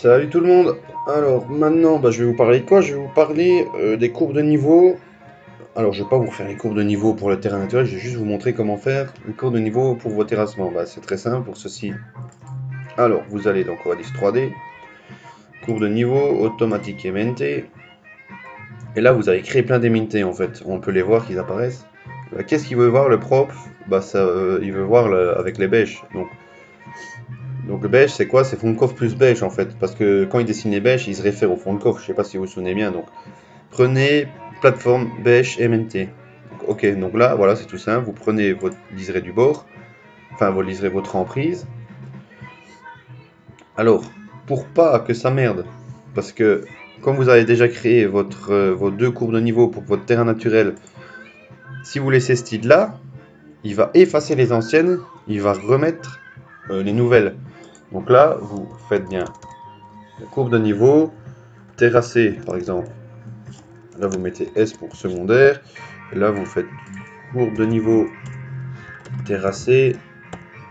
Salut tout le monde. Alors maintenant, je vais vous parler de quoi? Je vais vous parler des courbes de niveau. Alors je vais pas vous faire les courbes de niveau pour le terrain naturel, je vais juste vous montrer comment faire les courbes de niveau pour vos terrassements. C'est très simple pour ceci. Alors vous allez donc au Alice 3D, courbe de niveau, automatique emente. Et là vous avez créé plein d'émintés en fait. On peut les voir qu'ils apparaissent. Qu'est-ce qu'il veut voir le prof? Il veut voir avec les bêches. Donc le beige, c'est quoi? C'est fond de coffre plus beige en fait. Parce que quand il dessine les bêches, il se réfère au fond de coffre. Je sais pas si vous vous souvenez bien. Donc prenez plateforme beige MNT. Ok, donc là, voilà, c'est tout simple. Vous prenez votre liseré du bord. Enfin, vous liserez votre emprise. Alors, pour pas que ça merde, parce que comme vous avez déjà créé vos deux courbes de niveau pour votre terrain naturel, si vous laissez ce style là, il va effacer les anciennes, il va remettre les nouvelles. Donc là, vous faites bien la courbe de niveau, terrassé par exemple. Là, vous mettez S pour secondaire. Et là, vous faites courbe de niveau terrassé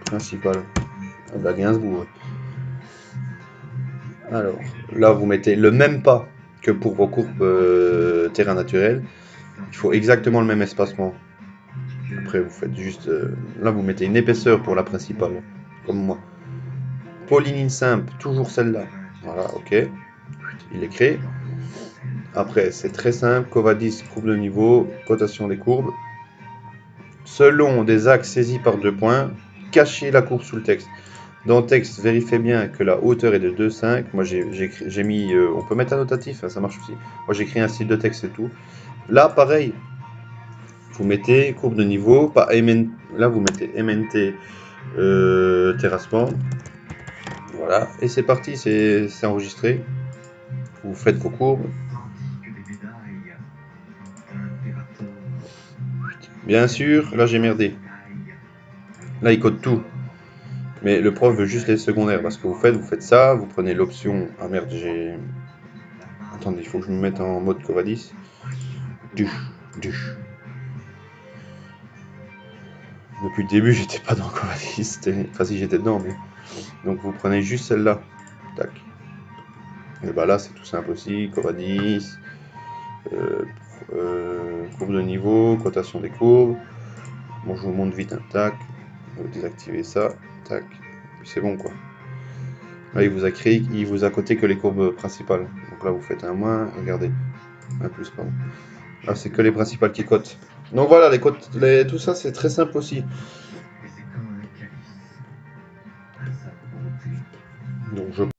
principal. À Gainsbourg. Alors, là, vous mettez le même pas que pour vos courbes terrain naturel. Il faut exactement le même espacement. Après, vous faites juste... là, vous mettez une épaisseur pour la principale, comme moi. Paulinine simple, toujours celle-là. Voilà, ok. Il est créé. Après, c'est très simple. Covadis, courbe de niveau, cotation des courbes. Selon des axes saisis par 2 points, cachez la courbe sous le texte. Dans le texte, vérifiez bien que la hauteur est de 2,5. Moi, j'ai mis... on peut mettre un notatif, hein, ça marche aussi. Moi, j'ai créé un style de texte et tout. Là, pareil, vous mettez courbe de niveau, pas MN, là, vous mettez MNT terrassement. Voilà, et c'est parti, c'est enregistré. Vous faites vos courbes. Bien sûr, là, j'ai merdé. Là, il code tout. Mais le prof veut juste les secondaires. Parce que vous faites ça, vous prenez l'option... Ah merde, j'ai... Attendez, il faut que je me mette en mode Covadis. Depuis le début, j'étais pas dans Covadis. Enfin, si j'étais dedans, mais... Donc vous prenez juste celle-là. Tac. Et bah là, c'est tout simple aussi. Covadis. Courbe de niveau, cotation des courbes. Bon, je vous montre vite. Hein. Tac. Vous désactivez ça. Tac. Puis c'est bon, quoi. Là, il vous a coté que les courbes principales. Donc là, vous faites un moins, regardez, un plus, pardon. Là, c'est que les principales qui cotent. Donc voilà, tout ça, c'est très simple aussi. Donc je